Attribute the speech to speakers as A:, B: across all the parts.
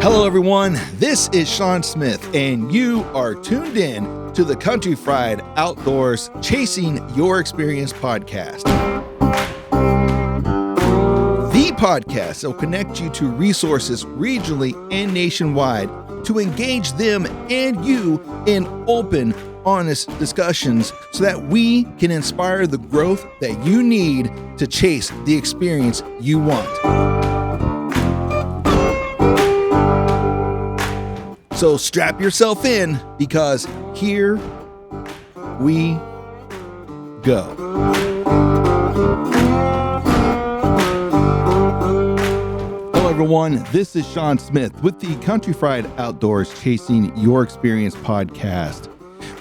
A: Hello, everyone. This is Sean Smith, and you are tuned in to the Country Fried Outdoors Chasing Your Experience podcast. The podcast that will connect you to resources regionally and nationwide to engage them and you in open, honest discussions so that we can inspire the growth that you need to chase the experience you want. So strap yourself in because here we go. Hello everyone, this is Sean Smith with the Country Fried Outdoors Chasing Your Experience podcast.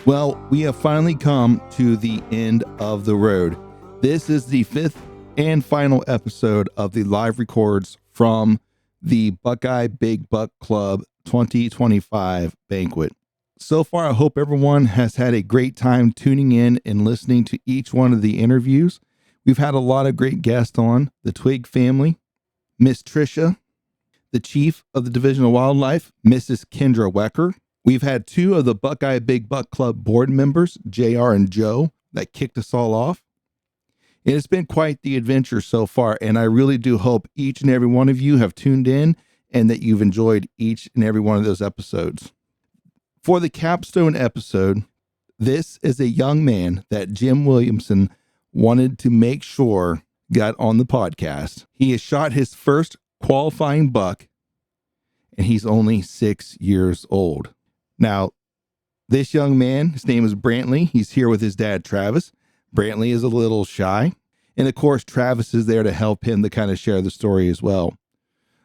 A: Well, we have finally come to the end of the road. This is the fifth and final episode of the live records from the Buckeye Big Buck Club 2025 Banquet. So far, I hope everyone has had a great time tuning in and listening to each one of the interviews. We've had a lot of great guests on: the Twig family, Miss Tricia, the Chief of the Division of Wildlife, Mrs. Kendra Wecker. We've had two of the Buckeye Big Buck Club board members, JR and Joe, that kicked us all off. And it's been quite the adventure so far, and I really do hope each and every one of you have tuned in and that you've enjoyed each and every one of those episodes. For the capstone episode, this is a young man that Jim Williamson wanted to make sure got on the podcast. He has shot his first qualifying buck, and he's only 6 years old. Now, this young man, his name is Brantley. He's here with his dad, Travis. Brantley is a little shy. And of course, Travis is there to help him to kind of share the story as well.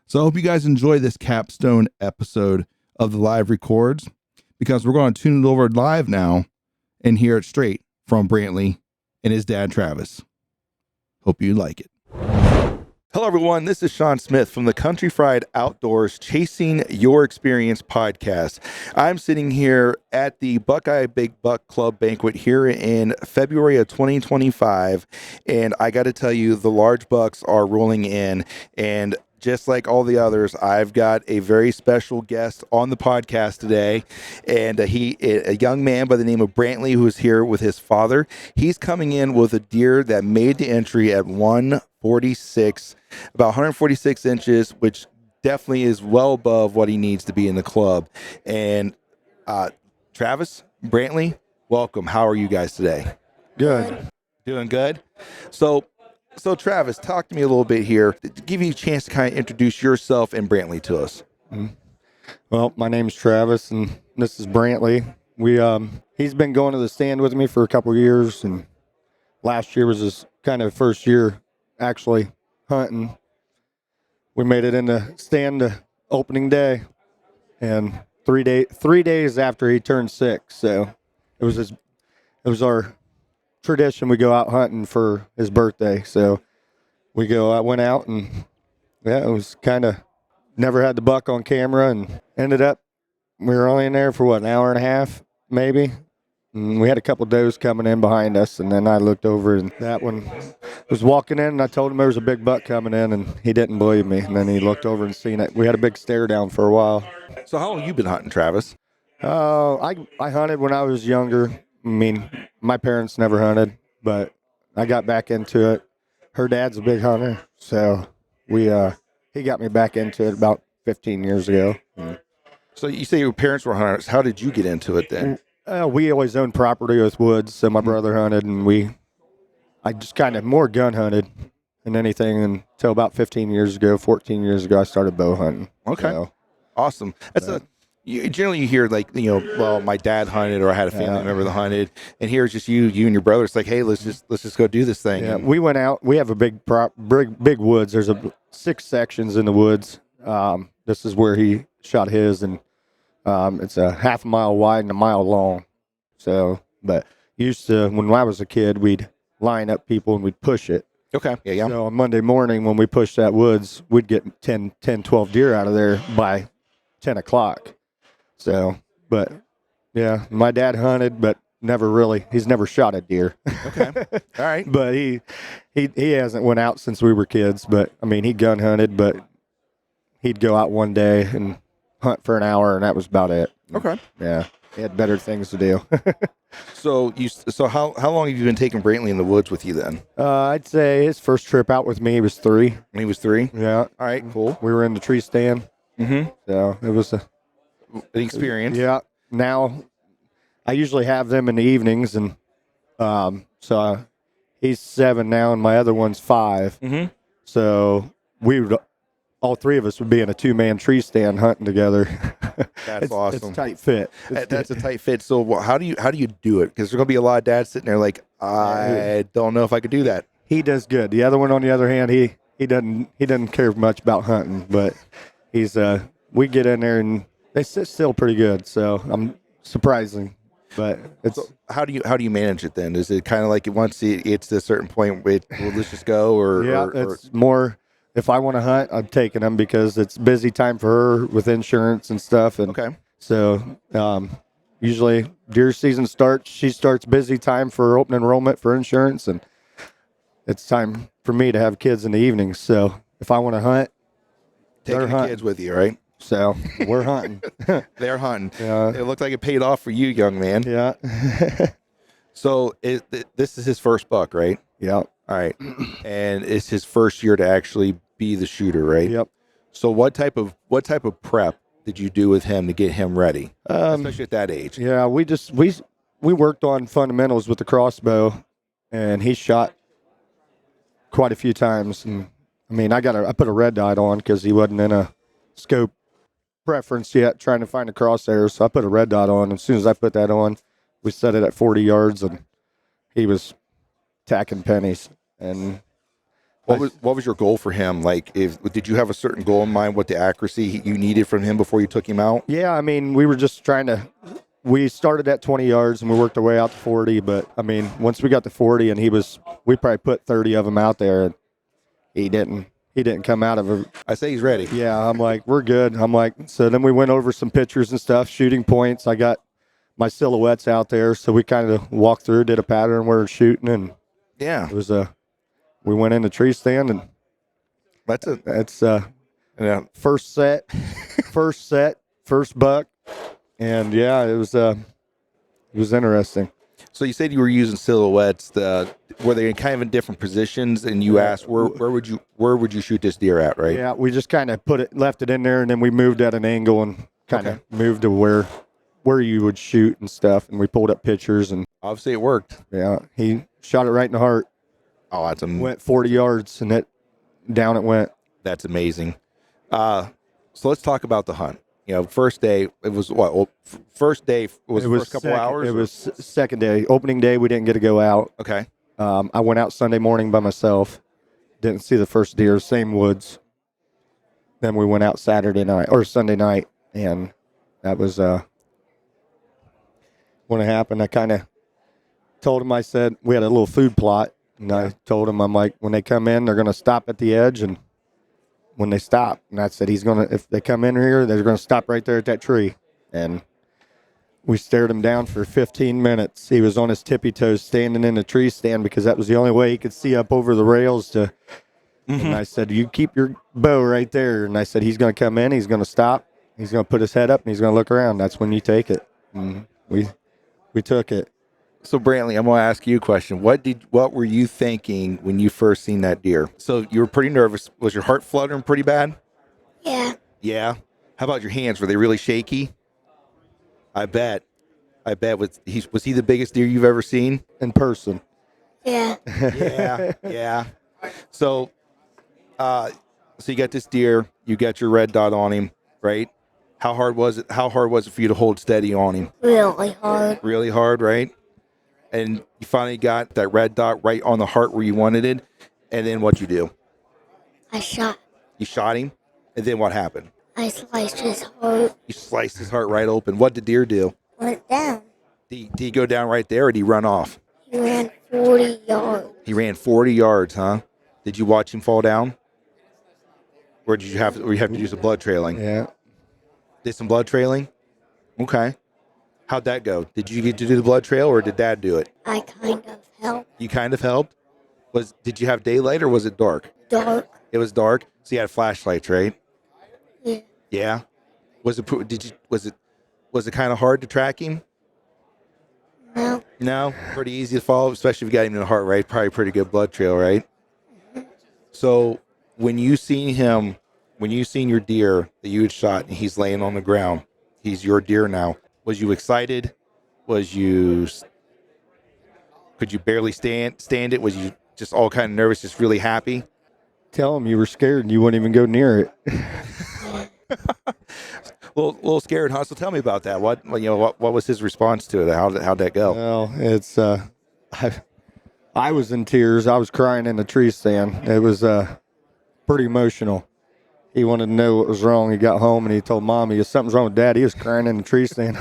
A: So I hope you guys enjoy this capstone episode of the live records, because we're going to tune it over live now and hear it straight from Brantley and his dad, Travis. Hope you like it. Hello, everyone. This is Sean Smith from the Country Fried Outdoors Chasing Your Experience podcast. I'm sitting here at the Buckeye Big Buck Club Banquet here in February of 2025. And I got to tell you, the large bucks are rolling in. And just like all the others, I've got a very special guest on the podcast today, and a young man by the name of Brantley, who is here with his father. He's coming in with a deer that made the entry at 146, about 146 inches, which definitely is well above what he needs to be in the club. And Travis, Brantley, welcome. How are you guys today?
B: Good.
A: Doing good? So Travis, talk to me a little bit here. Give you a chance to kind of introduce yourself and Brantley to us.
B: Well, my name's Travis, and this is Brantley. He's been going to the stand with me for a couple of years, and last year was his kind of first year actually hunting. We made it in the stand opening day, and 3 days after he turned 6. So it was our tradition. We go out hunting for his birthday, so I went out, and it was kind of never had the buck on camera, and ended up we were only in there for an hour and a half maybe, and we had a couple does coming in behind us, and then I looked over, and that one was walking in, and I told him there was a big buck coming in, and he didn't believe me, and then he looked over and seen it. We had a big stare down for a while.
A: So how long have you been hunting, Travis?
B: I hunted when I was younger. I mean, my parents never hunted, but I got back into it. Her dad's a big hunter, so he got me back into it about 15 years ago.
A: So you say your parents were hunters. How did you get into it then?
B: We always owned property with woods, so my brother hunted, and I just kind of more gun hunted than anything until about 14 years ago, I started bow hunting.
A: Okay.
B: So,
A: awesome. Generally you hear well, my dad hunted, or I had a family member that hunted, and here's just you and your brother. It's like, hey, let's just go do this thing.
B: Yeah, we went out. We have a big woods. There's 6 sections in the woods. This is where he shot his, and it's a half a mile wide and a mile long. So, but when I was a kid, we'd line up people and we'd push it.
A: Okay. Yeah.
B: So on Monday morning when we pushed that woods, we'd get 10, 12 deer out of there by 10 o'clock. So, but yeah, my dad hunted, but he's never shot a deer.
A: Okay. All right.
B: But he hasn't went out since we were kids, but I mean, he gun hunted, but he'd go out one day and hunt for an hour, and that was about it.
A: Okay.
B: Yeah, he had better things to do.
A: So how long have you been taking Brantley in the woods with you then?
B: I'd say his first trip out with me, he was 3.
A: When he was 3?
B: Yeah.
A: All right, cool.
B: We were in the tree stand.
A: Mm-hmm.
B: So it was
A: An experience.
B: Yeah. Now I usually have them in the evenings, and he's 7 now, and my other one's 5.
A: Mm-hmm.
B: So all 3 of us would be in a 2-man tree stand hunting together.
A: That's awesome.
B: It's a tight fit.
A: That's a tight fit. So how do you do it? Because there's gonna be a lot of dads sitting there like, I don't know if I could do that.
B: He does good. The other one, on the other hand, he doesn't care much about hunting, but we get in there and they sit still pretty good. So I'm surprising, but it's.
A: So how do you manage it then? Is it kind of like once it's to a certain point, well, let's just go, or
B: It's more. If I want to hunt, I'm taking them because it's busy time for her with insurance and stuff. And
A: okay.
B: So usually deer season starts. She starts busy time for open enrollment for insurance, and it's time for me to have kids in the evenings. So if I want to hunt,
A: taking the kids with you, right?
B: So we're hunting.
A: They're hunting.
B: Yeah.
A: It looked like it paid off for you, young man.
B: Yeah.
A: So this is his first buck, right?
B: Yeah.
A: All right. And it's his first year to actually be the shooter, right?
B: Yep.
A: So what type of prep did you do with him to get him ready, especially at that age?
B: Yeah, we worked on fundamentals with the crossbow, and he shot quite a few times. And I mean, I put a red dot on because he wasn't in a scope preference yet, trying to find a crosshair. So I put a red dot on. As soon as I put that on, we set it at 40 yards, and he was tacking pennies. And
C: What was your goal for him? Like, did you have a certain goal in mind, what the accuracy you needed from him before you took him out?
B: Yeah, I mean, we were just we started at 20 yards and we worked our way out to 40. But I mean, once we got to 40 and we probably put 30 of them out there, and he didn't come out of it.
C: I say he's ready.
B: Yeah, I'm like, we're good. I'm like, so then we went over some pictures and stuff, shooting points. I got my silhouettes out there. So we kind of walked through, did a pattern where we're shooting, and
C: Yeah.
B: it was we went in the tree stand, and that's
C: Yeah.
B: first set, first buck. And yeah, it was interesting.
C: So you said you were using silhouettes. Were they kind of in different positions? And you asked where would you shoot this deer at, right?
B: Yeah, we just kind of left it in there, and then we moved at an angle and kind of moved to where you would shoot and stuff. And we pulled up pictures, and
C: Obviously it worked.
B: yeah, he shot it right in the heart.
C: Oh,
B: Went 40 yards, and down it went.
C: that's amazing. So let's talk about the hunt. You know, first day, it was what? Well, first day was the first couple hours?
B: It was second day. Opening day, we didn't get to go out.
C: Okay.
B: I went out Sunday morning by myself. Didn't see the first deer, same woods. Then we went out Saturday night or Sunday night, and that was when it happened. I kind of told him, I said, we had a little food plot, and I told him, I'm like, when they come in, they're going to stop at the edge, and when they stop, and I said, if they come in here, they're going to stop right there at that tree. And we stared him down for 15 minutes. He was on his tippy toes standing in the tree stand because that was the only way he could see up over the rails to. And I said, you keep your bow right there. And I said, he's going to come in, he's going to stop, he's going to put his head up, and he's going to look around. That's when you take it. And we took it.
C: So Brantley, I'm going to ask you a question. What were you thinking when you first seen that deer? So you were pretty nervous. Was your heart fluttering pretty bad?
D: Yeah.
C: Yeah. How about your hands? Were they really shaky? I bet. Was he the biggest deer you've ever seen?
B: In person.
D: Yeah.
C: Yeah. So you got this deer, you got your red dot on him, right? How hard was it for you to hold steady on him?
D: Really hard.
C: Really hard, right? And you finally got that red dot right on the heart where you wanted it. And then what'd you do?
D: I shot.
C: You shot him, and then what happened?
D: I sliced his heart.
C: You sliced his heart right open. What did deer do?
D: Went down.
C: Did he go down right there, or did he run off?
D: He ran 40 yards.
C: He ran 40 yards, huh? Did you watch him fall down? Or did you have to do some blood trailing?
B: Yeah.
C: Did some blood trailing? Okay. How'd that go? Did you get to do the blood trail, or did Dad do it?
D: I kind of helped.
C: You kind of helped? Did you have daylight, or was it dark?
D: Dark.
C: It was dark, so you had flashlights, right?
D: Yeah.
C: Yeah. Was it? Did you? Was it kind of hard to track him?
D: No.
C: No, pretty easy to follow, especially if you got him in the heart, right? Probably pretty good blood trail, right? So when you seen your deer that you had shot, and he's laying on the ground, he's your deer now. Was you excited? Could you barely stand it? Was you just all kind of nervous, just really happy?
B: Tell him you were scared and you wouldn't even go near it.
C: Little scared, huh? So tell me about that. What was his response to it? How'd that go?
B: Well, it's I was in tears. I was crying in the tree stand. It was pretty emotional. He wanted to know what was wrong. He got home and he told Mommy, "If something's wrong with Dad." He was crying in the tree stand.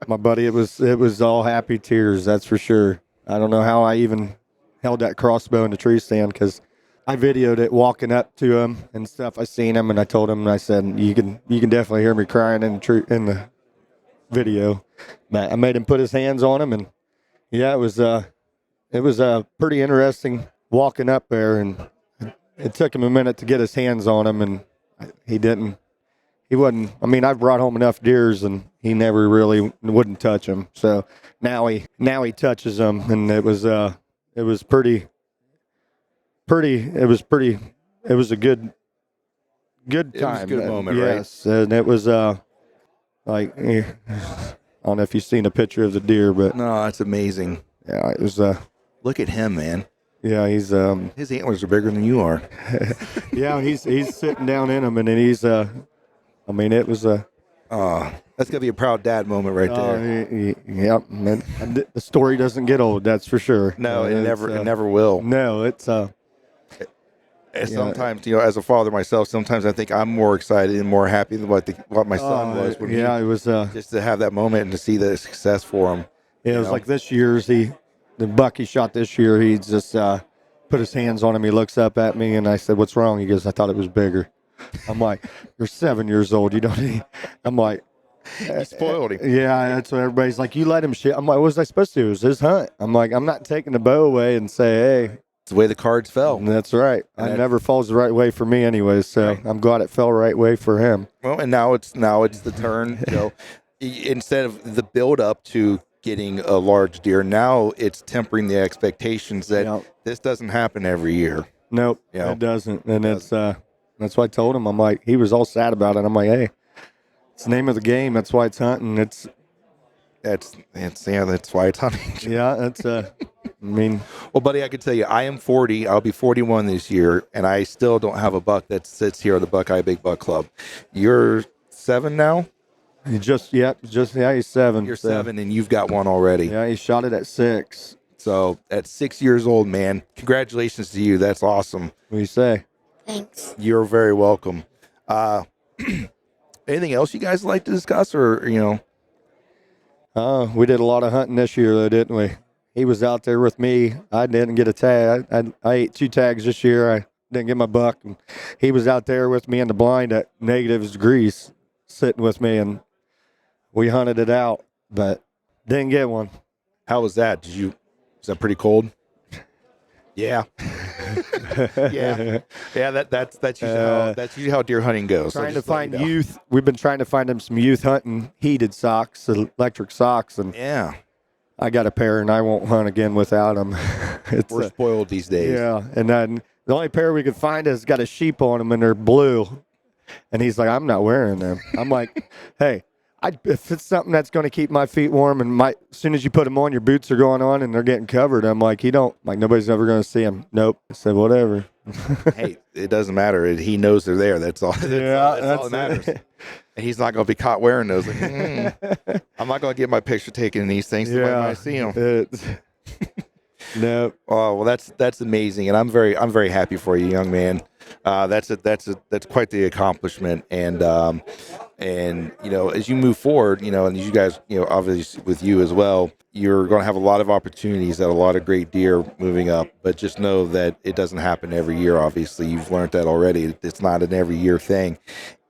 B: My buddy, it was all happy tears. That's for sure. I don't know how I even held that crossbow in the tree stand because I videoed it walking up to him and stuff. I seen him and I told him and I said, "You can definitely hear me crying in the video." But I made him put his hands on him and yeah, it was pretty interesting walking up there, and it took him a minute to get his hands on him, and he wasn't. I mean, I've brought home enough deers, and he never really wouldn't touch them. So now he touches them, and it was a good time.
C: It was a good moment,
B: yes, right? And it was like I don't know if you've seen a picture of the deer, but
C: No, that's amazing.
B: yeah, it was.
C: Look at him, man.
B: Yeah, he's
C: His antlers are bigger than you are.
B: yeah, he's sitting down in them, and then he's I mean, it was a
C: That's gonna be a proud dad moment right there.
B: Yep. The story doesn't get old, that's for sure.
C: No, it never will.
B: No, it's
C: And sometimes, as a father myself, sometimes I think I'm more excited and more happy than what my son was. When
B: it was
C: just to have that moment and to see the success for him.
B: It was like this year's the buck he shot this year. He just put his hands on him. He looks up at me and I said, "What's wrong?" He goes, "I thought it was bigger." I'm like, "You're 7 years old. You don't need." I'm like,
C: You spoiled him.
B: yeah, that's what everybody's like. You let him shoot. I'm like, what was I supposed to do? It was his hunt. I'm like, I'm not taking the bow away and say, "Hey."
C: It's the way the cards fell.
B: And that's right. It never falls the right way for me anyways, so
C: Right.
B: I'm glad it fell the right way for him.
C: Well, and now it's the turn. Instead of the build up to getting a large deer, now it's tempering the expectations that
B: Yep.
C: this doesn't happen every year.
B: Nope,
C: Yeah.
B: it doesn't. And it's that's why I told him. I'm like, he was all sad about it. I'm like, hey, it's the name of the game. That's why it's hunting. That's
C: why it's hunting.
B: yeah. That's I mean,
C: Well, buddy, I can tell you, I am 40. I'll be 41 this year, and I still don't have a buck that sits here at the Buckeye Big Buck Club. You're 7 now?
B: he's 7.
C: You're
B: so,
C: 7, and you've got one already.
B: Yeah, he shot it at 6.
C: So at 6 years old, man, congratulations to you. That's awesome.
B: What do you say?
D: Thanks.
C: You're very welcome. Anything else you guys like to discuss, or
B: We did a lot of hunting this year, though, didn't we? He was out there with me. I didn't get a tag. I ate 2 tags this year. I didn't get my buck. And he was out there with me in the blind at negative degrees, sitting with me, and we hunted it out, but didn't get one.
C: how was that? Was that pretty cold? Yeah. yeah. That's usually how deer hunting goes. So
B: Trying to
C: just let
B: find
C: you know.
B: youth. We've been trying to find him some youth hunting heated socks, electric socks, and
C: Yeah,
B: I got a pair, and I won't hunt again without them. It's
C: we're spoiled these days.
B: yeah, and then the only pair we could find has got a sheep on them, and they're blue. And he's like, "I'm not wearing them." I'm like, "Hey, if it's something that's going to keep my feet warm, and as soon as you put them on, your boots are going on and they're getting covered." I'm like, nobody's ever going to see them. Nope. I said, whatever.
C: Hey, it doesn't matter. He knows they're there. That's all. That's all that matters. And he's not going to be caught wearing those. Like, I'm not going to get my picture taken in these things. Somebody might see them.
B: Nope.
C: Oh well, that's amazing, and I'm very happy for you, young man. That's quite the accomplishment, and as you move forward, and you guys, obviously with you as well, you're going to have a lot of opportunities at a lot of great deer moving up. But just know that it doesn't happen every year. Obviously, you've learned that already. It's not an every year thing,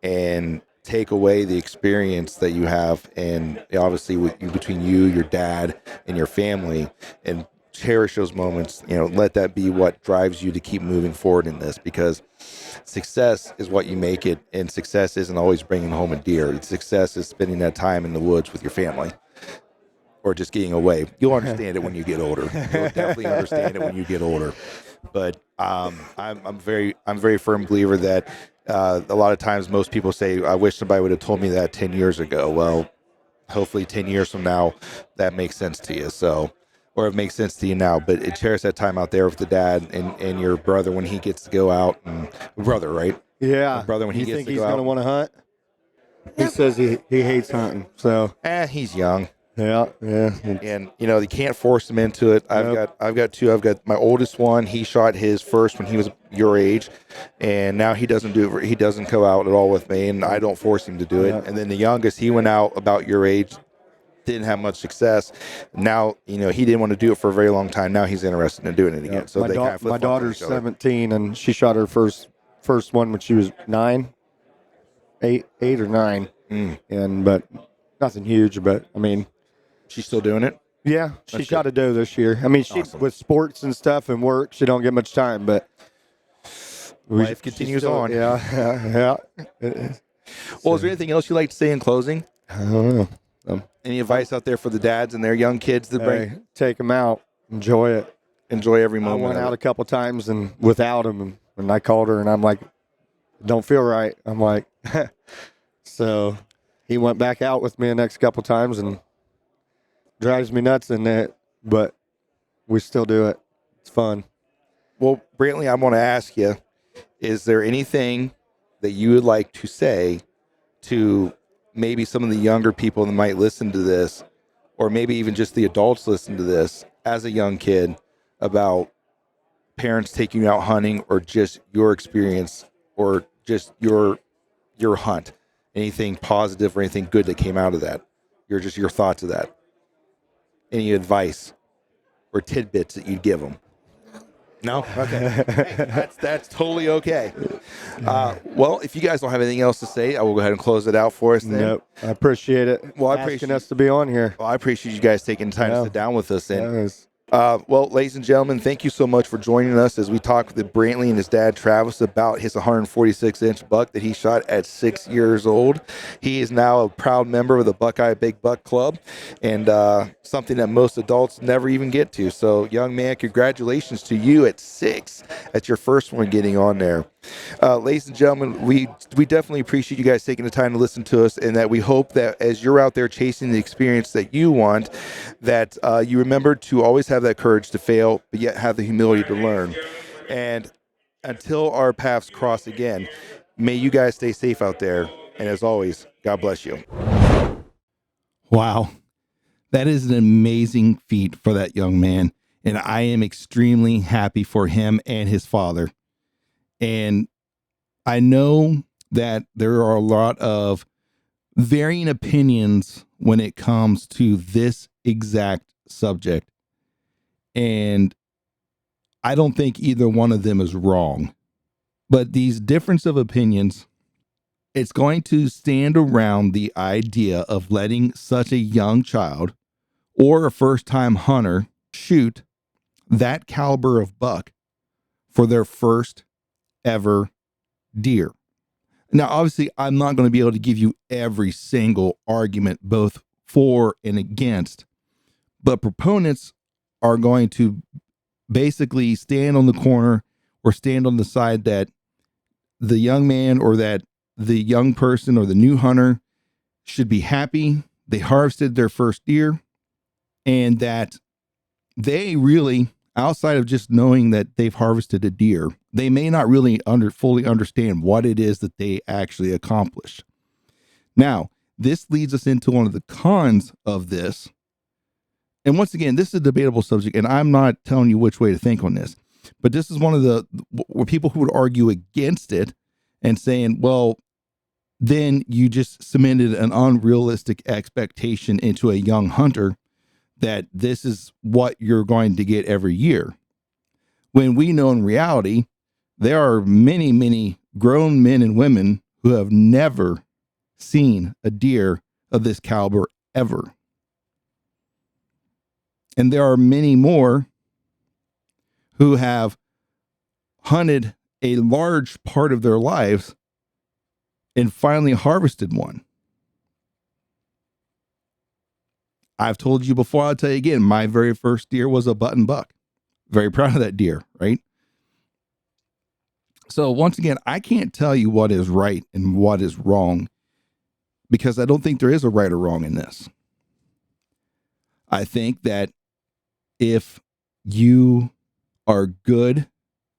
C: and take away the experience that you have, and obviously between you, your dad, and your family, and cherish those moments. Let that be what drives you to keep moving forward in this, because success is what you make it, and success isn't always bringing home a deer. Success is spending that time in the woods with your family, or just getting away. You'll understand it when you get older. You'll definitely understand it when you get older. But I'm very firm believer that a lot of times most people say, I wish somebody would have told me that 10 years ago. Well, hopefully 10 years from now, that makes sense to you. So, or it makes sense to you now, but cherish that time out there with the dad and your brother when he gets to go out, and brother, right?
B: Yeah.
C: Brother, when he gets
B: think
C: to
B: he's
C: go out.
B: going to want to hunt? He says he hates hunting. So,
C: He's young.
B: yeah.
C: And you can't force him into it. I've got two. I've got my oldest one. He shot his first when he was your age, and now he doesn't do it. He doesn't go out at all with me, and I don't force him to do it. And then the youngest, he went out about your age, didn't have much success. Now he didn't want to do it for a very long time. Now he's interested in doing it again. So
B: my daughter's 17, and she shot her first one when she was 8 or 9, and but nothing huge. But I mean.
C: She's still doing it?
B: Yeah, she shot a doe this year. I mean,
C: Awesome.
B: With sports and stuff and work, she don't get much time, but
C: life continues on.
B: Yeah.
C: Well, is there anything else you'd like to say in closing?
B: I don't know.
C: Any advice out there for the dads and their young kids to bring?
B: Take them out, enjoy it.
C: Enjoy every moment.
B: I went out a couple times and without him, and I called her, and I'm like, don't feel right. I'm like, so he went back out with me the next couple times, and drives me nuts in that, but we still do it. It's fun.
C: Well, Brantley, I want to ask you, is there anything that you would like to say to maybe some of the younger people that might listen to this, or maybe even just the adults listen to this as a young kid, about parents taking you out hunting, or just your experience, or just your hunt? Anything positive or anything good that came out of that? Your thoughts of that? Any advice or tidbits that you'd give them? No? Okay. Hey, that's totally okay. Well, if you guys don't have anything else to say, I will go ahead and close it out for us then.
B: Nope. I appreciate it.
C: Well,
B: asking us to be on here.
C: Well, I appreciate you guys taking time to sit down with us. And
B: Yeah,
C: well, ladies and gentlemen, thank you so much for joining us as we talk with Brantley and his dad, Travis, about his 146-inch buck that he shot at 6 years old. He is now a proud member of the Buckeye Big Buck Club, and something that most adults never even get to. So, young man, congratulations to you at 6. That's your first one getting on there. Ladies and gentlemen, we definitely appreciate you guys taking the time to listen to us, and that we hope that as you're out there chasing the experience that you want, that you remember to always have that courage to fail, but yet have the humility to learn. And until our paths cross again, may you guys stay safe out there. And as always, God bless you.
A: Wow. That is an amazing feat for that young man. And I am extremely happy for him and his father. And I know that there are a lot of varying opinions when it comes to this exact subject. And I don't think either one of them is wrong. But these difference of opinions, it's going to stand around the idea of letting such a young child or a first-time hunter shoot that caliber of buck for their first ever deer. Now, obviously, I'm not going to be able to give you every single argument, both for and against, but proponents are going to basically stand on the corner or stand on the side that the young man or that the young person or the new hunter should be happy they harvested their first deer, and that they really, outside of just knowing that they've harvested a deer, they may not really fully understand what it is that they actually accomplished. Now, this leads us into one of the cons of this. And once again, this is a debatable subject, and I'm not telling you which way to think on this, but this is one of the where people who would argue against it and saying, well, then you just cemented an unrealistic expectation into a young hunter that this is what you're going to get every year. When we know in reality, there are many, many grown men and women who have never seen a deer of this caliber ever. And there are many more who have hunted a large part of their lives and finally harvested one. I've told you before, I'll tell you again, my very first deer was a button buck. Very proud of that deer, right? So once again, I can't tell you what is right and what is wrong because I don't think there is a right or wrong in this. I think that if you are good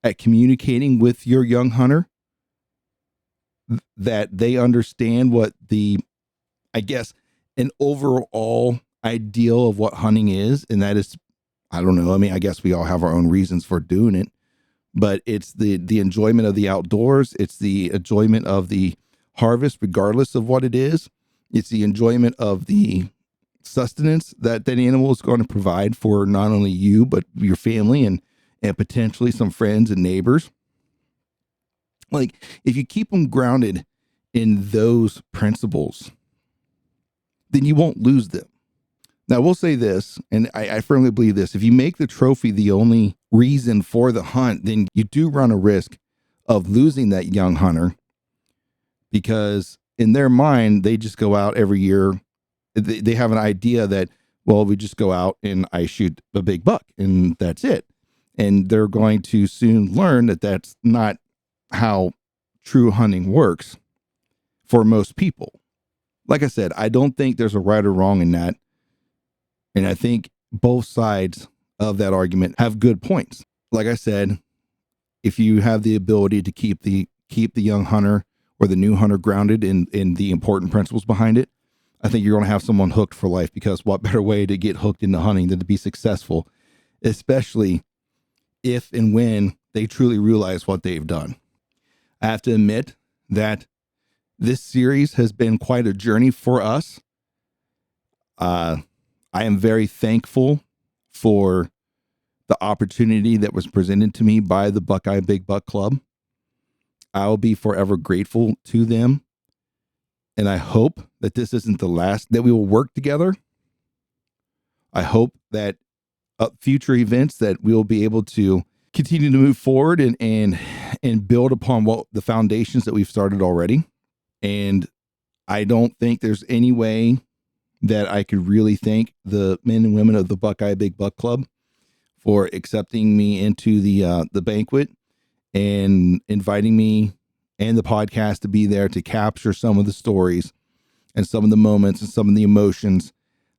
A: at communicating with your young hunter, that they understand what I guess, an overall ideal of what hunting is. And that is, I don't know. I mean, I guess we all have our own reasons for doing it, but it's the enjoyment of the outdoors. It's the enjoyment of the harvest, regardless of what it is. It's the enjoyment of the sustenance that animal is going to provide for not only you, but your family and potentially some friends and neighbors. Like, if you keep them grounded in those principles, then you won't lose them. Now, we'll say this, and I firmly believe this. If you make the trophy the only reason for the hunt, then you do run a risk of losing that young hunter, because in their mind, they just go out every year. They have an idea that, well, we just go out and I shoot a big buck and that's it. And they're going to soon learn that that's not how true hunting works for most people. Like I said, I don't think there's a right or wrong in that. And I think both sides of that argument have good points. Like I said, if you have the ability to keep the young hunter or the new hunter grounded in the important principles behind it, I think you're going to have someone hooked for life, because what better way to get hooked into hunting than to be successful, especially if and when they truly realize what they've done. I have to admit that this series has been quite a journey for us. I am very thankful for the opportunity that was presented to me by the Buckeye Big Buck Club. I will be forever grateful to them. And I hope that this isn't the last that we will work together. I hope that future events that we'll be able to continue to move forward and build upon what the foundations that we've started already. And I don't think there's any way that I could really thank the men and women of the Buckeye Big Buck Club for accepting me into the banquet and inviting me and the podcast to be there to capture some of the stories and some of the moments and some of the emotions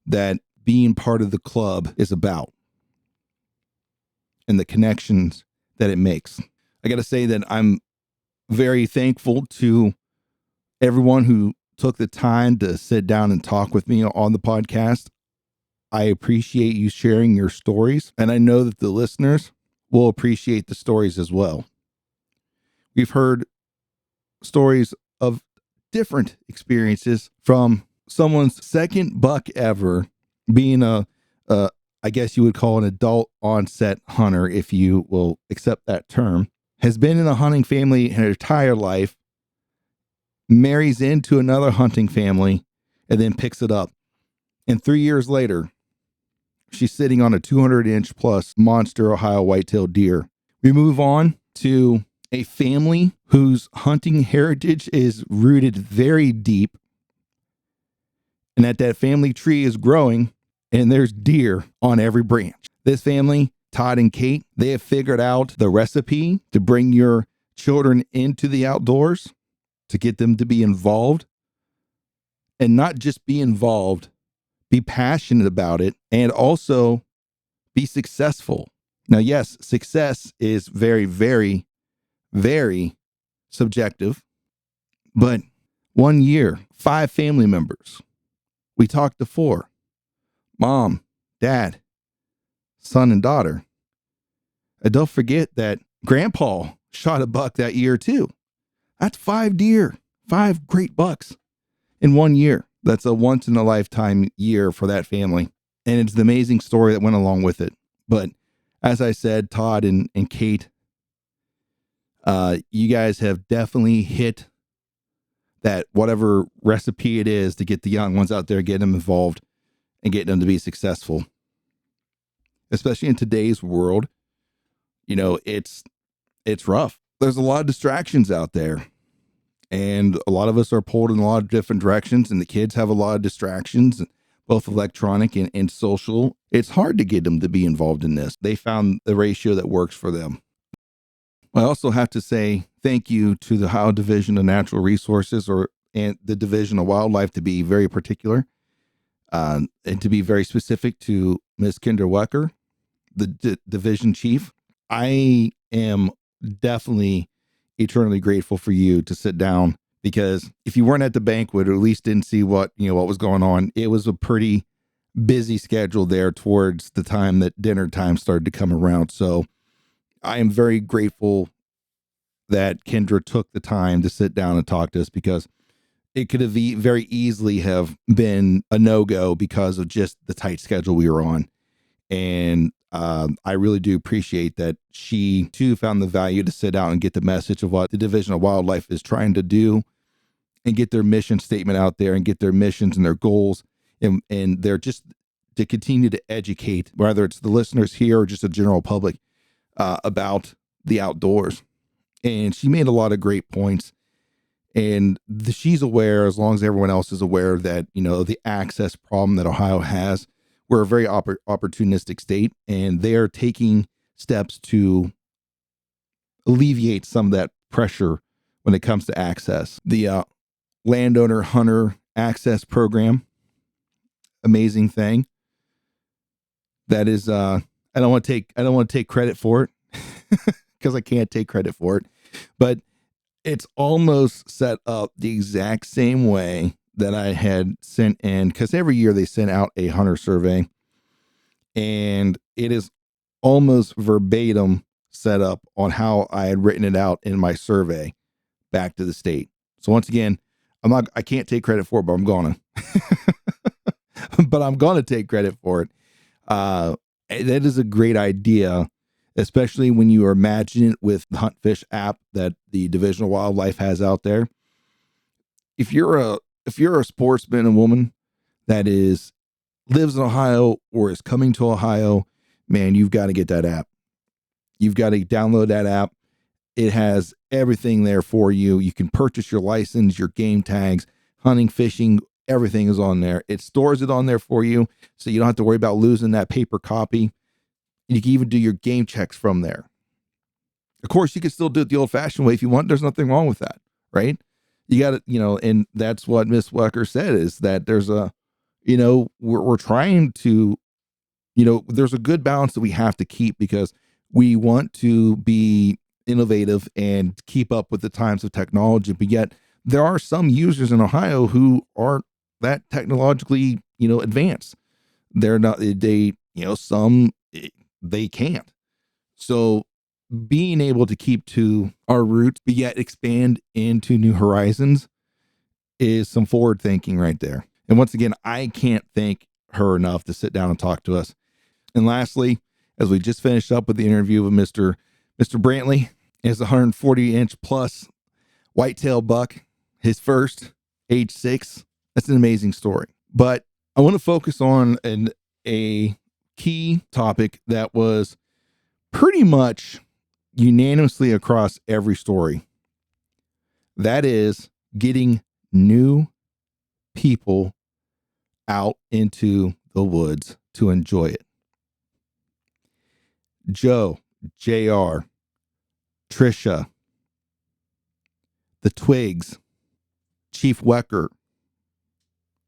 A: that being part of the club is about, and the connections that it makes. I got to say that I'm very thankful to everyone who took the time to sit down and talk with me on the podcast. I appreciate you sharing your stories, and I know that the listeners will appreciate the stories as well. We've heard stories of different experiences, from someone's second buck ever being I guess you would call an adult onset hunter, if you will accept that term, has been in a hunting family her entire life, marries into another hunting family, and then picks it up. And 3 years later, she's sitting on a 200-inch plus monster Ohio white-tailed deer. We move on to a family whose hunting heritage is rooted very deep, and that family tree is growing, and there's deer on every branch. This family, Todd and Kate, they have figured out the recipe to bring your children into the outdoors, to get them to be involved, and not just be involved, be passionate about it, and also be successful. Now, yes, success is very, very, very subjective, but 1 year, 5 family members. We talked to 4, mom, dad, son, and daughter. And don't forget that grandpa shot a buck that year too. That's 5 deer, 5 great bucks in 1 year. That's a once in a lifetime year for that family. And it's the amazing story that went along with it. But as I said, Todd and Kate, you guys have definitely hit that whatever recipe it is to get the young ones out there, get them involved and get them to be successful. Especially in today's world, it's rough. There's a lot of distractions out there, and a lot of us are pulled in a lot of different directions, and the kids have a lot of distractions, both electronic and social. It's hard to get them to be involved in this. They found the ratio that works for them. I also have to say thank you to the Ohio Division of Natural Resources and the Division of Wildlife, to be very particular and to be very specific, to Ms. Kendra Wecker, the division chief. I am definitely eternally grateful for you to sit down, because if you weren't at the banquet, or at least didn't see what was going on, it was a pretty busy schedule there towards the time that dinner time started to come around. So I am very grateful that Kendra took the time to sit down and talk to us, because it could have very easily have been a no-go because of just the tight schedule we were on. And I really do appreciate that she too found the value to sit down and get the message of what the Division of Wildlife is trying to do, and get their mission statement out there, and get their missions and their goals. And they're just to continue to educate, whether it's the listeners here or just the general public, about the outdoors. And she made a lot of great points. And she's aware, as long as everyone else is aware, that, the access problem that Ohio has. We're a very opportunistic state, and they are taking steps to alleviate some of that pressure when it comes to access. The landowner hunter access program, amazing thing. That is, I don't want to take credit for it because I can't take credit for it, but it's almost set up the exact same way that I had sent in, because every year they send out a hunter survey, and it is almost verbatim set up on how I had written it out in my survey back to the state. So once again, I can't take credit for it, but I'm gonna, take credit for it. That is a great idea, especially when you imagine it with the Hunt Fish app that the Division of Wildlife has out there. If you're a sportsman and woman that lives in Ohio or is coming to Ohio, man, you've got to get that app. You've got to download that app. It has everything there for you. You can purchase your license, your game tags, hunting, fishing, everything is on there. It stores it on there for you, so you don't have to worry about losing that paper copy. You can even do your game checks from there. Of course, you can still do it the old-fashioned way if you want. There's nothing wrong with that, right? You got to, and that's what Miss Wecker said, is that there's we're trying to, there's a good balance that we have to keep, because we want to be innovative and keep up with the times of technology. But yet there are some users in Ohio who aren't that technologically, advanced. They're not, they can't. So being able to keep to our roots, but yet expand into new horizons, is some forward thinking right there. And once again, I can't thank her enough to sit down and talk to us. And lastly, as we just finished up with the interview with Mr. Brantley, is a 140-inch plus whitetail buck, his first, age 6. That's an amazing story. But I want to focus on a key topic that was pretty much unanimously across every story. That is getting new people out into the woods to enjoy it. Joe, JR, Trisha, the Twigs, Chief Wecker,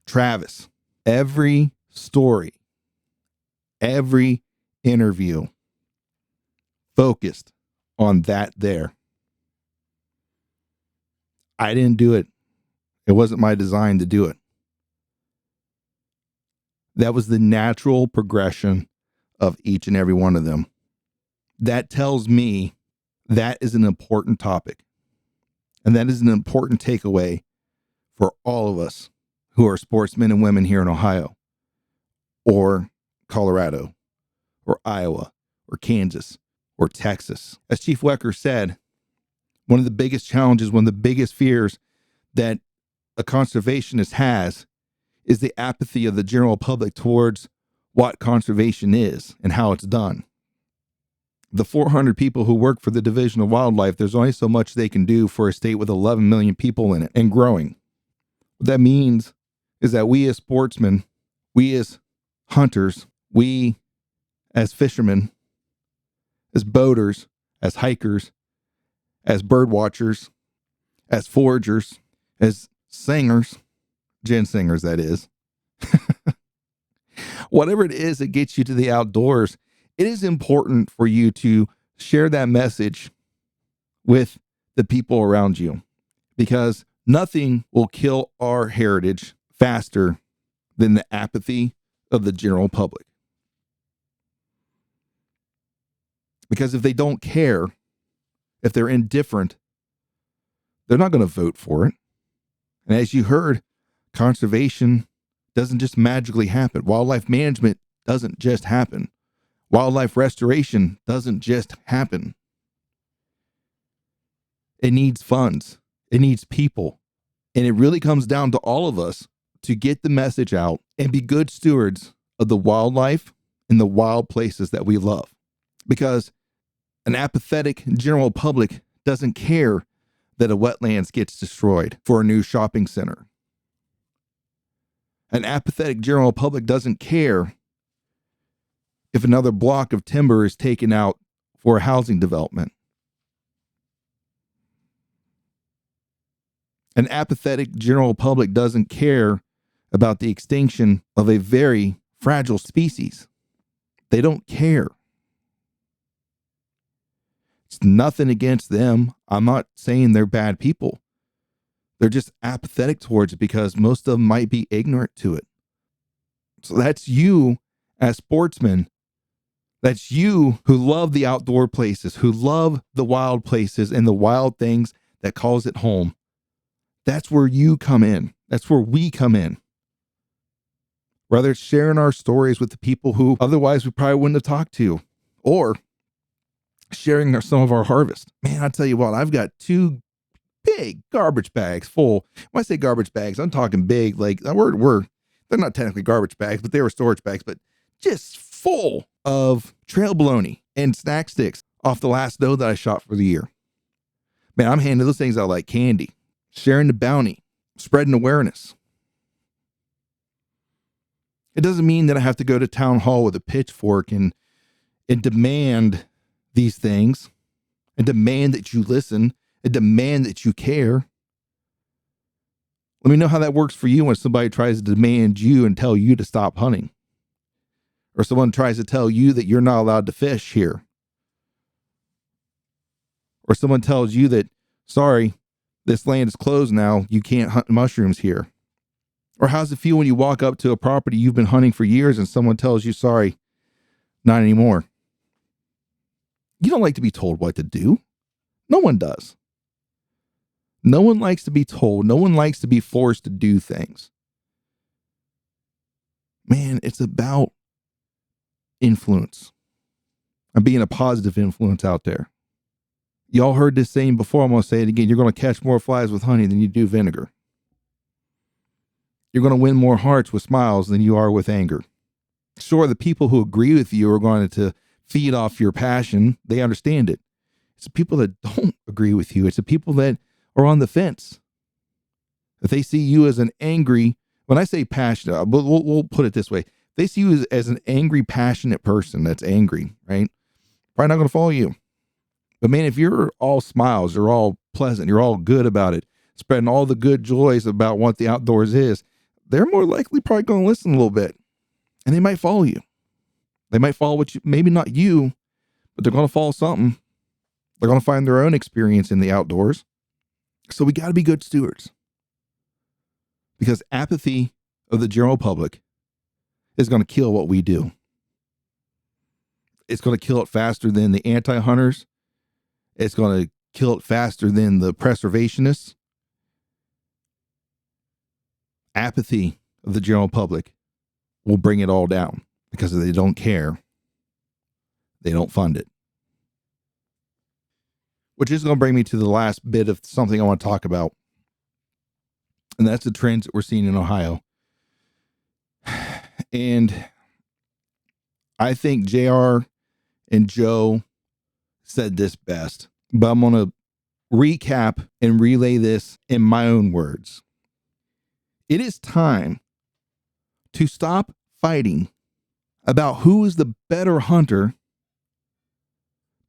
A: Travis, every story, every interview focused on that there. I didn't do it. It wasn't my design to do it. That was the natural progression of each and every one of them. That tells me that is an important topic. And that is an important takeaway for all of us who are sportsmen and women here in Ohio, or Colorado, or Iowa, or Kansas, or Texas. As Chief Wecker said, one of the biggest challenges, one of the biggest fears that a conservationist has is the apathy of the general public towards what conservation is and how it's done. The 400 people who work for the Division of Wildlife, there's only so much they can do for a state with 11 million people in it and growing. What that means is that we as sportsmen, we as hunters, we as fishermen, as boaters, as hikers, as bird watchers, as foragers, as singers, gin singers, that is. Whatever it is that gets you to the outdoors, it is important for you to share that message with the people around you, because nothing will kill our heritage faster than the apathy of the general public. Because if they don't care, if they're indifferent, they're not going to vote for it. And as you heard, conservation doesn't just magically happen. Wildlife management doesn't just happen. Wildlife restoration doesn't just happen. It needs funds. It needs people. And it really comes down to all of us to get the message out and be good stewards of the wildlife and the wild places that we love. Because an apathetic general public doesn't care that a wetlands gets destroyed for a new shopping center. An apathetic general public doesn't care if another block of timber is taken out for a housing development. An apathetic general public doesn't care about the extinction of a very fragile species. They don't care. It's nothing against them. I'm not saying they're bad people. They're just apathetic towards it because most of them might be ignorant to it. So that's you as sportsmen. That's you who love the outdoor places, who love the wild places and the wild things that calls it home. That's where you come in. That's where we come in. Whether it's sharing our stories with the people who otherwise we probably wouldn't have talked to, or sharing some of our harvest. Man, I tell you what, I've got 2 big garbage bags full. When I say garbage bags, I'm talking big, like they're not technically garbage bags, but they were storage bags, but just full of trail bologna and snack sticks off the last doe that I shot for the year. Man, I'm handing those things out like candy, sharing the bounty, spreading awareness. It doesn't mean that I have to go to town hall with a pitchfork and demand these things, and demand that you listen, and demand that you care. Let me know how that works for you when somebody tries to demand you and tell you to stop hunting. Or someone tries to tell you that you're not allowed to fish here. Or someone tells you that, sorry, this land is closed now, you can't hunt mushrooms here. Or how's it feel when you walk up to a property you've been hunting for years and someone tells you, sorry, not anymore? You don't like to be told what to do. No one does. No one likes to be told. No one likes to be forced to do things. Man, it's about influence. I'm being a positive influence out there. Y'all heard this saying before. I'm going to say it again. You're going to catch more flies with honey than you do vinegar. You're going to win more hearts with smiles than you are with anger. Sure, the people who agree with you are going to feed off your passion. They understand it. It's the people that don't agree with you. It's the people that are on the fence. If they see you as an angry, when I say passionate, we'll put it this way. They see you as an angry, passionate person that's angry, right? Probably not going to follow you. But man, if you're all smiles, you're all pleasant, you're all good about it, spreading all the good joys about what the outdoors is, they're more likely probably going to listen a little bit. And they might follow you. They might follow what you, maybe not you, but they're going to follow something. They're going to find their own experience in the outdoors. So we got to be good stewards. Because apathy of the general public is going to kill what we do. It's going to kill it faster than the anti-hunters. It's going to kill it faster than the preservationists. Apathy of the general public will bring it all down, because if they don't care, they don't fund it. Which is going to bring me to the last bit of something I want to talk about. And that's the trends that we're seeing in Ohio. And I think JR and Joe said this best, but I'm going to recap and relay this in my own words. It is time to stop fighting about who is the better hunter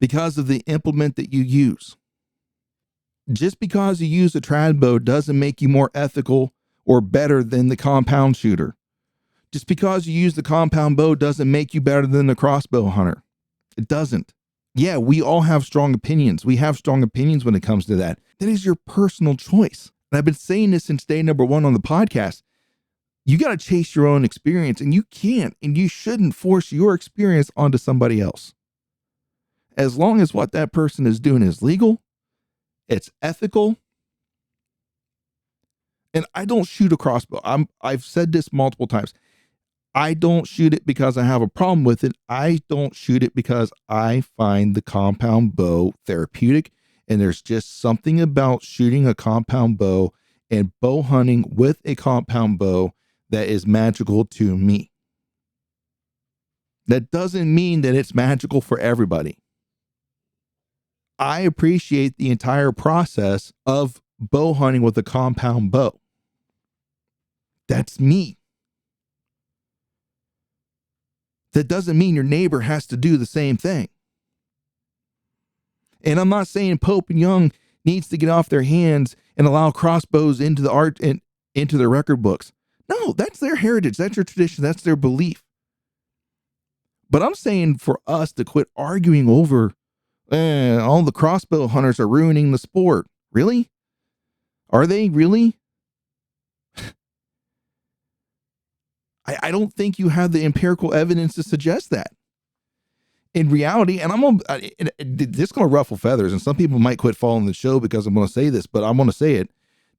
A: because of the implement that you use. Just because you use a trad bow doesn't make you more ethical or better than the compound shooter. Just because you use the compound bow doesn't make you better than the crossbow hunter. It doesn't. Yeah, we all have strong opinions. We have strong opinions when it comes to that. That is your personal choice. And I've been saying this since day number 1 on the podcast. You got to chase your own experience, and you can't and you shouldn't force your experience onto somebody else. As long as what that person is doing is legal, it's ethical. And I don't shoot a crossbow. I've said this multiple times. I don't shoot it because I have a problem with it. I don't shoot it because I find the compound bow therapeutic. And there's just something about shooting a compound bow and bow hunting with a compound bow that is magical to me. That doesn't mean that it's magical for everybody. I appreciate the entire process of bow hunting with a compound bow. That's me. That doesn't mean your neighbor has to do the same thing. And I'm not saying Pope and Young needs to get off their hands and allow crossbows into the art and into their record books. No, that's their heritage. That's their tradition. That's their belief. But I'm saying for us to quit arguing over all the crossbow hunters are ruining the sport. Really? Are they really? I don't think you have the empirical evidence to suggest that. In reality, and this is going to ruffle feathers, and some people might quit following the show because I'm going to say this, but I'm going to say it.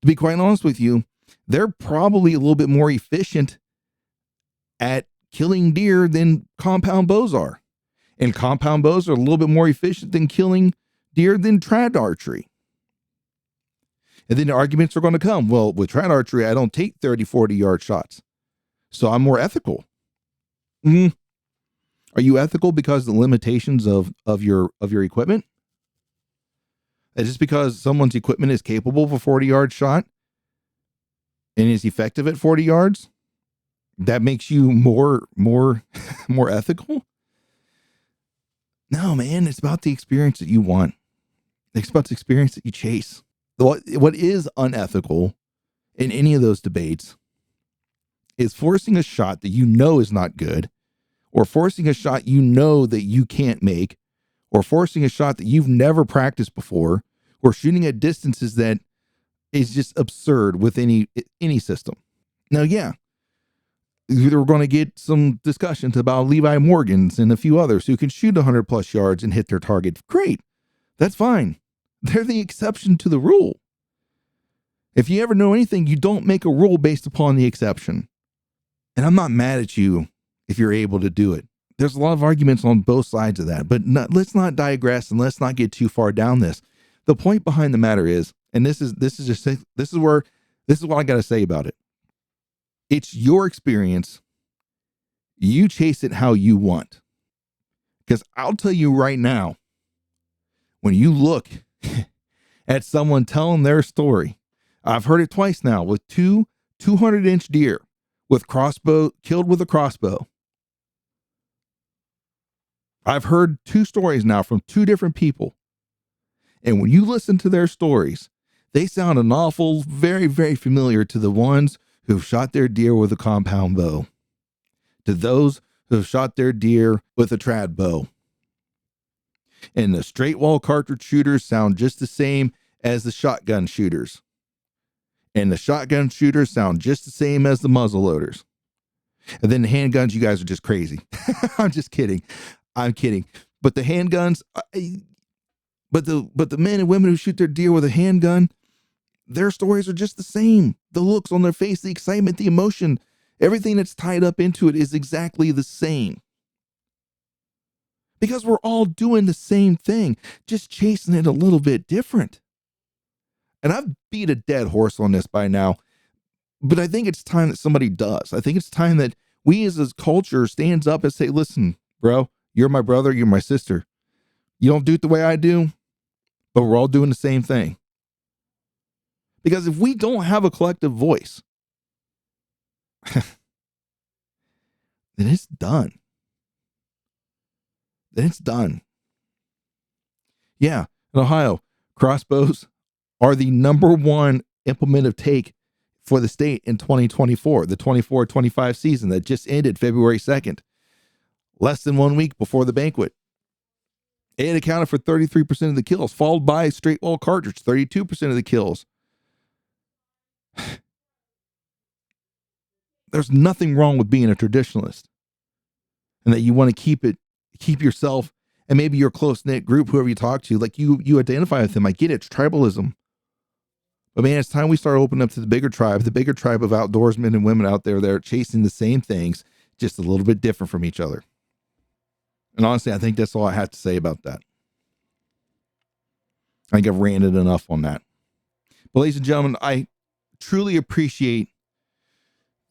A: To be quite honest with you, they're probably a little bit more efficient at killing deer than compound bows are. And compound bows are a little bit more efficient than killing deer than trad archery. And then the arguments are going to come. Well, with trad archery, I don't take 30, 40 yard shots. So I'm more ethical. Are you ethical because of the limitations of your equipment? And just because someone's equipment is capable of a 40-yard shot and is effective at 40 yards, that makes you more ethical? No, man, it's about the experience that you want. It's about the experience that you chase. What is unethical in any of those debates is forcing a shot that you know is not good, or forcing a shot you know that you can't make, or forcing a shot that you've never practiced before, or shooting at distances that is just absurd with any system. Now, yeah, we're going to get some discussions about Levi Morgans and a few others who can shoot 100 plus yards and hit their target. Great. That's fine. They're the exception to the rule. If you ever know anything, you don't make a rule based upon the exception. And I'm not mad at you if you're able to do it. There's a lot of arguments on both sides of that, but let's not digress and let's not get too far down this. The point behind the matter is, and this is what I got to say about it. It's your experience. You chase it how you want. Because I'll tell you right now, when you look at someone telling their story, I've heard it twice now with 200-inch deer with crossbow, killed with a crossbow. I've heard 2 stories now from 2 different people. And when you listen to their stories, they sound an awful, very, very familiar to the ones who've shot their deer with a compound bow, to those who've shot their deer with a trad bow. And the straight wall cartridge shooters sound just the same as the shotgun shooters. And the shotgun shooters sound just the same as the muzzle loaders. And then the handguns, you guys are just crazy. I'm just kidding. I'm kidding. But the handguns, but the men and women who shoot their deer with a handgun, their stories are just the same. The looks on their face, the excitement, the emotion, everything that's tied up into it is exactly the same. Because we're all doing the same thing, just chasing it a little bit different. And I've beat a dead horse on this by now, but I think it's time that somebody does. I think it's time that we as a culture stands up and say, listen, bro, you're my brother, you're my sister. You don't do it the way I do, but we're all doing the same thing. Because if we don't have a collective voice, then it's done. Then it's done. Yeah, in Ohio, crossbows are the number one implementive take for the state in 2024, the 24-25 season that just ended February 2nd, less than 1 week before the banquet. It accounted for 33% of the kills, followed by straight wall cartridge, 32% of the kills. There's nothing wrong with being a traditionalist, and that you want to keep yourself and maybe your close-knit group, whoever you talk to, like you identify with them. I get it, it's tribalism. But man, it's time we start opening up to the bigger tribe of outdoorsmen and women out there that are chasing the same things, just a little bit different from each other. And honestly, I think that's all I have to say about that. I think I've ranted enough on that. But ladies and gentlemen, I truly appreciate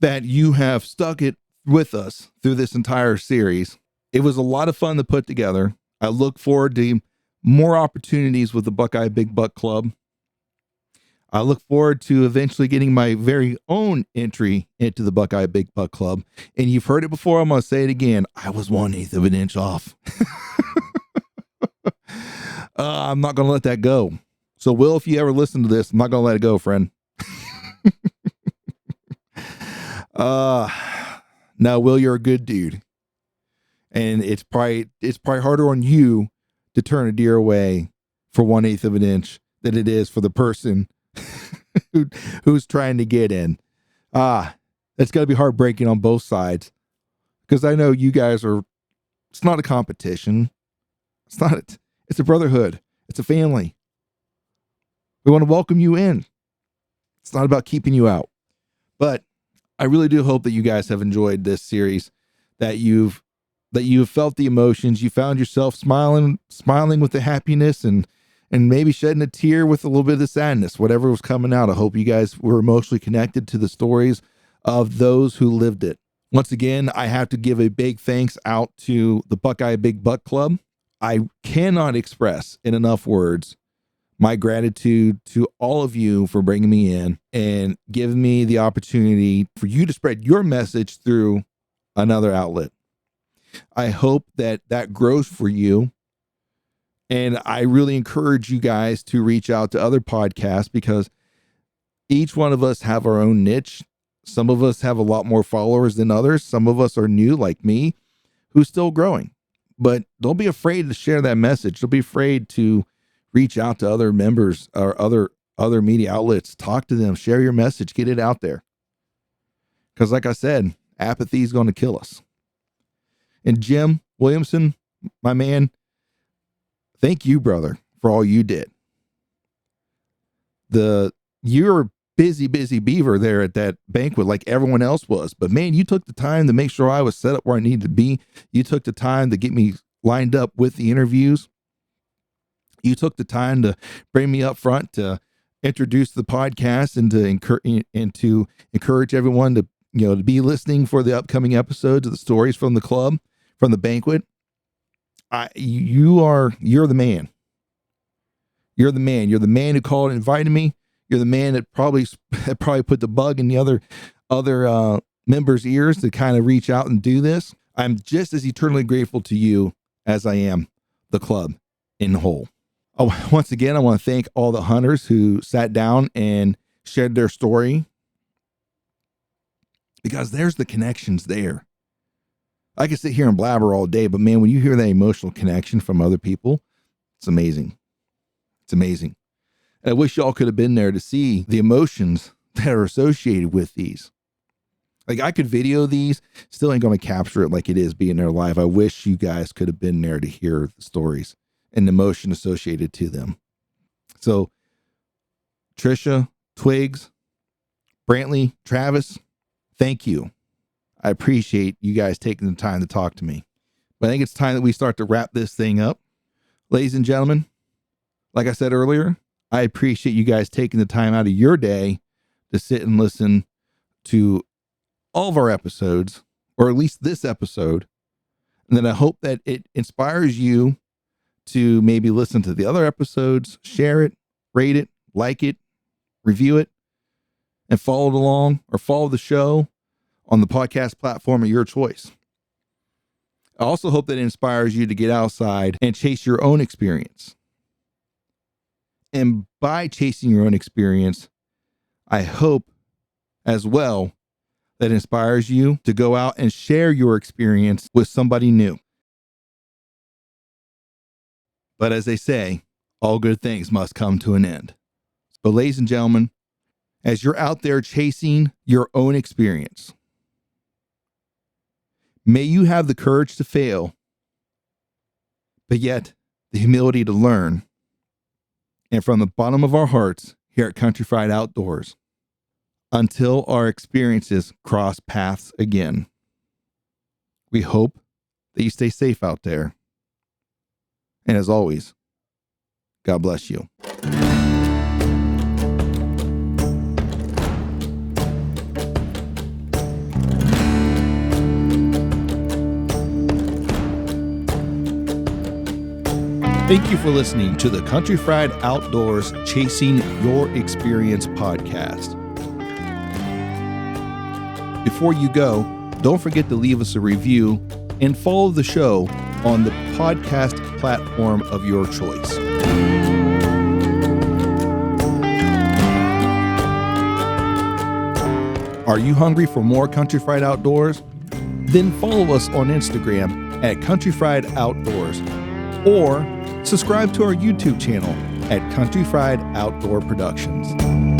A: that you have stuck it with us through this entire series. It was a lot of fun to put together. I look forward to more opportunities with the Buckeye Big Buck Club. I look forward to eventually getting my very own entry into the Buckeye Big Buck Club. And you've heard it before. I'm going to say it again. I was 1/8 of an inch off. I'm not going to let that go. So, Will, if you ever listen to this, I'm not going to let it go, friend. No, Will, you're a good dude. And it's probably harder on you to turn a deer away for 1/8 of an inch than it is for the person who's trying to get in. That's got to be heartbreaking on both sides, because I know you guys it's not a competition. It's a brotherhood. It's a family. We want to welcome you in. It's not about keeping you out. But I really do hope that you guys have enjoyed this series, that you've felt the emotions. You found yourself smiling with the happiness and maybe shedding a tear with a little bit of the sadness, whatever was coming out. I hope you guys were emotionally connected to the stories of those who lived it. Once again, I have to give a big thanks out to the Buckeye Big Buck Club. I cannot express in enough words my gratitude to all of you for bringing me in and giving me the opportunity for you to spread your message through another outlet. I hope that grows for you. And I really encourage you guys to reach out to other podcasts, because each one of us have our own niche. Some of us have a lot more followers than others. Some of us are new, like me, who's still growing. But don't be afraid to share that message. Don't be afraid to reach out to other members or other media outlets. Talk to them. Share your message. Get it out there. Because like I said, apathy is going to kill us. And Jim Williamson, my man, thank you, brother, for all you did. You're a busy beaver there at that banquet like everyone else was. But man, you took the time to make sure I was set up where I needed to be. You took the time to get me lined up with the interviews. You took the time to bring me up front to introduce the podcast and to encourage everyone to be listening for the upcoming episodes of the stories from the club, from the banquet. You're the man. You're the man. You're the man who called and invited me. You're the man that probably put the bug in the other members' ears to kind of reach out and do this. I'm just as eternally grateful to you as I am the club in whole. Once again, I want to thank all the hunters who sat down and shared their story, because there's the connections there. I can sit here and blabber all day, but man, when you hear that emotional connection from other people, it's amazing. It's amazing. And I wish y'all could have been there to see the emotions that are associated with these. Like, I could video these, still ain't going to capture it like it is being there live. I wish you guys could have been there to hear the stories and the emotion associated to them. So, Trisha, Twigs, Brantley, Travis, thank you. I appreciate you guys taking the time to talk to me. But I think it's time that we start to wrap this thing up. Ladies and gentlemen, like I said earlier, I appreciate you guys taking the time out of your day to sit and listen to all of our episodes, or at least this episode. And then I hope that it inspires you to maybe listen to the other episodes, share it, rate it, like it, review it, and follow it along or follow the show on the podcast platform of your choice. I also hope that it inspires you to get outside and chase your own experience. And by chasing your own experience, I hope as well that inspires you to go out and share your experience with somebody new. But as they say, all good things must come to an end. But ladies and gentlemen, as you're out there chasing your own experience, may you have the courage to fail, but yet the humility to learn. And from the bottom of our hearts here at Country Fried Outdoors, until our experiences cross paths again, we hope that you stay safe out there. And as always, God bless you. Thank you for listening to the Country Fried Outdoors Chasing Your Experience podcast. Before you go, don't forget to leave us a review and follow the show on the podcast platform of your choice. Are you hungry for more Country Fried Outdoors? Then follow us on Instagram at Country Fried Outdoors or subscribe to our YouTube channel at Country Fried Outdoor Productions.